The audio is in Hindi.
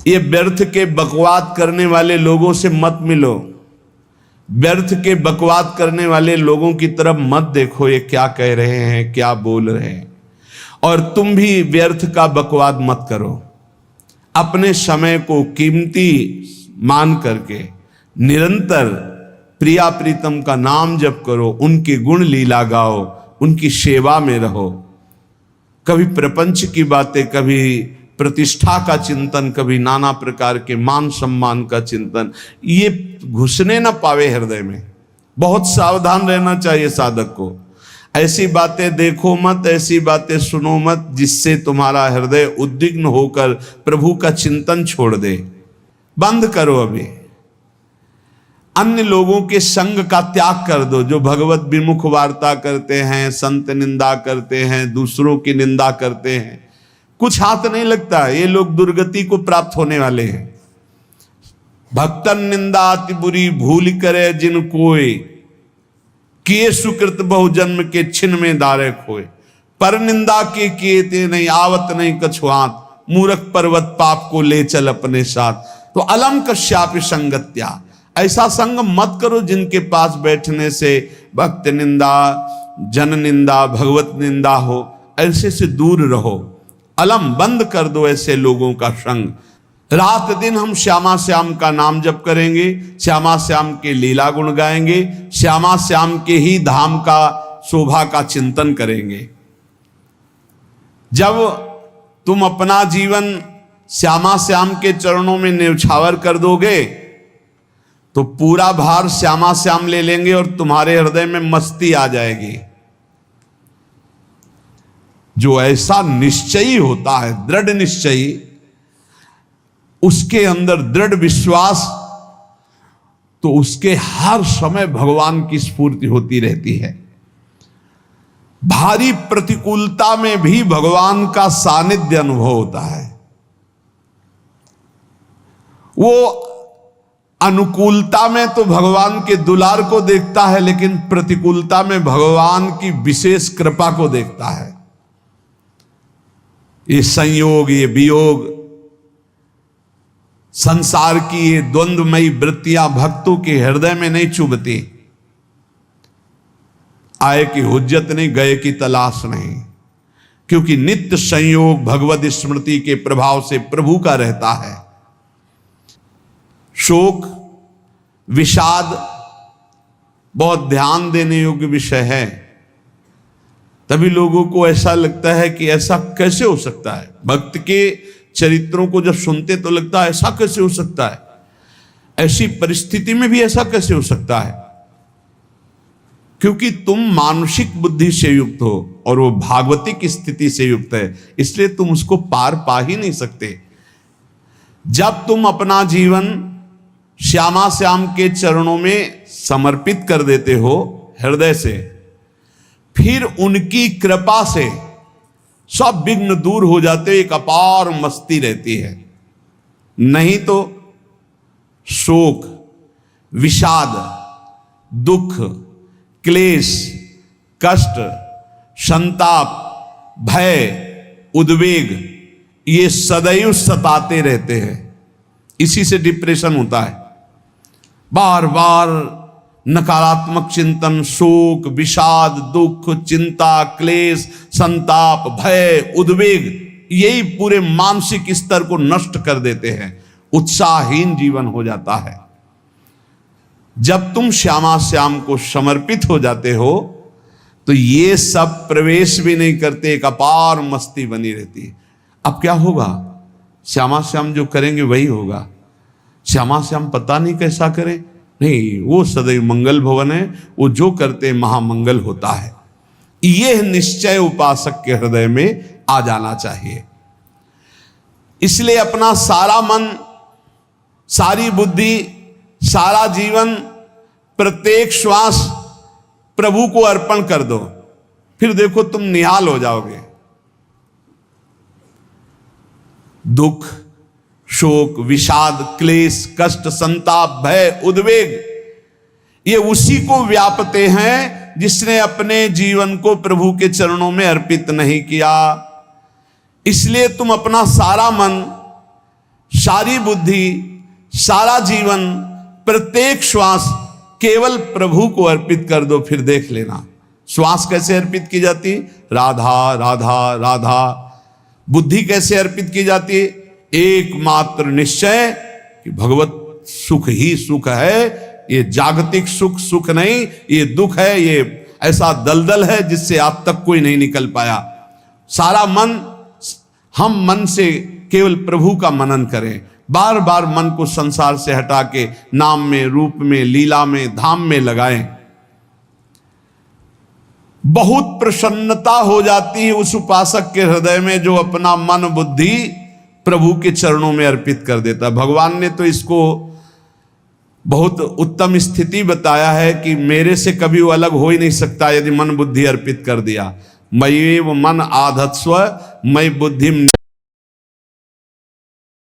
ये व्यर्थ के बकवाद करने वाले लोगों से मत मिलो, व्यर्थ के बकवाद करने वाले लोगों की तरफ मत देखो, ये क्या कह रहे हैं, क्या बोल रहे हैं। और तुम भी व्यर्थ का बकवाद मत करो। अपने समय को कीमती मान करके निरंतर प्रिया प्रीतम का नाम जप करो, उनके गुण लीला गाओ, उनकी सेवा में रहो। कभी प्रपंच की बातें, कभी प्रतिष्ठा का चिंतन, कभी नाना प्रकार के मान सम्मान का चिंतन, ये घुसने ना पावे हृदय में। बहुत सावधान रहना चाहिए साधक को। ऐसी बातें देखो मत, ऐसी बातें सुनो मत जिससे तुम्हारा हृदय उद्विग्न होकर प्रभु का चिंतन छोड़ दे। बंद करो अभी। अन्य लोगों के संग का त्याग कर दो, जो भगवत विमुख वार्ता करते हैं, संत निंदा करते हैं, दूसरों की निंदा करते हैं। कुछ हाथ नहीं लगता, ये लोग दुर्गति को प्राप्त होने वाले हैं। भक्तन निंदा अति बुरी भूल करे जिन कोय, किए सुकृत बहु जन्म के छिन में दारे खोए। पर निंदा के किए ते नहीं, आवत नहीं कछुआत, मूर्ख पर्वत पाप को ले चल अपने साथ। तो अलम कश्यापि संगत्या, ऐसा संग मत करो जिनके पास बैठने से भक्त निंदा, जन निंदा, भगवत निंदा हो। ऐसे से दूर रहो। अलम बंद कर दो ऐसे लोगों का संग। रात दिन हम श्यामा श्याम का नाम जप करेंगे, श्यामा श्याम के लीला गुण गाएंगे, श्यामा श्याम के ही धाम का शोभा का चिंतन करेंगे। जब तुम अपना जीवन श्यामा श्याम के चरणों में न्यौछावर कर दोगे तो पूरा भार श्यामा श्याम ले लेंगे और तुम्हारे हृदय में मस्ती आ जाएगी। जो ऐसा निश्चयी होता है, दृढ़ निश्चयी, उसके अंदर दृढ़ विश्वास, तो उसके हर समय भगवान की स्फूर्ति होती रहती है। भारी प्रतिकूलता में भी भगवान का सानिध्य अनुभव होता है। वो अनुकूलता में तो भगवान के दुलार को देखता है, लेकिन प्रतिकूलता में भगवान की विशेष कृपा को देखता है। ये संयोग, ये वियोग, संसार की ये द्वंद्वमयी वृत्तियां भक्तों के हृदय में नहीं चुभती। आए की हुज्जत नहीं, गए की तलाश नहीं, क्योंकि नित्य संयोग भगवत स्मृति के प्रभाव से प्रभु का रहता है। शोक, विषाद बहुत ध्यान देने योग्य विषय है। तभी लोगों को ऐसा लगता है कि ऐसा कैसे हो सकता है। भक्त के चरित्रों को जब सुनते तो लगता है ऐसा कैसे हो सकता है, ऐसी परिस्थिति में भी ऐसा कैसे हो सकता है। क्योंकि तुम मानसिक बुद्धि से युक्त हो और वो भागवतिक स्थिति से युक्त है, इसलिए तुम उसको पार पा ही नहीं सकते। जब तुम अपना जीवन श्यामा श्याम के चरणों में समर्पित कर देते हो हृदय से, फिर उनकी कृपा से सब विघ्न दूर हो जाते, एक अपार मस्ती रहती है। नहीं तो शोक, विषाद, दुख, क्लेश, कष्ट, संताप, भय, उद्वेग, ये सदैव सताते रहते हैं। इसी से डिप्रेशन होता है। बार बार नकारात्मक चिंतन, शोक, विषाद, दुख, चिंता, क्लेश, संताप, भय, उद्वेग, यही पूरे मानसिक स्तर को नष्ट कर देते हैं। उत्साहहीन जीवन हो जाता है। जब तुम श्यामा श्याम को समर्पित हो जाते हो तो ये सब प्रवेश भी नहीं करते, एक अपार मस्ती बनी रहती है। अब क्या होगा? श्यामा श्याम जो करेंगे वही होगा। श्यामा श्याम पता नहीं कैसा करें, नहीं, वो सदैव मंगल भवन है, वो जो करते महामंगल होता है। यह निश्चय उपासक के हृदय में आ जाना चाहिए। इसलिए अपना सारा मन, सारी बुद्धि, सारा जीवन, प्रत्येक श्वास प्रभु को अर्पण कर दो, फिर देखो तुम निहाल हो जाओगे। दुख, शोक, विषाद, क्लेश, कष्ट, संताप, भय, उद्वेग, ये उसी को व्यापते हैं जिसने अपने जीवन को प्रभु के चरणों में अर्पित नहीं किया। इसलिए तुम अपना सारा मन सारी बुद्धि, सारा जीवन, प्रत्येक श्वास केवल प्रभु को अर्पित कर दो, फिर देख लेना श्वास कैसे अर्पित की जाती, राधा राधा राधा। बुद्धि कैसे अर्पित की जाती, एकमात्र निश्चय कि भगवत सुख ही सुख है, ये जागतिक सुख सुख नहीं, ये दुख है, ये ऐसा दलदल है जिससे आज तक कोई नहीं निकल पाया। सारा मन, हम मन से केवल प्रभु का मनन करें, बार बार मन को संसार से हटा के नाम में, रूप में, लीला में, धाम में लगाएं। बहुत प्रसन्नता हो जाती है उस उपासक के हृदय में जो अपना मन बुद्धि प्रभु के चरणों में अर्पित कर देता। भगवान ने तो इसको बहुत उत्तम स्थिति बताया है कि मेरे से कभी वो अलग हो ही नहीं सकता यदि मन बुद्धि अर्पित कर दिया। मय्येव मन आधत्स्व मयि बुद्धिम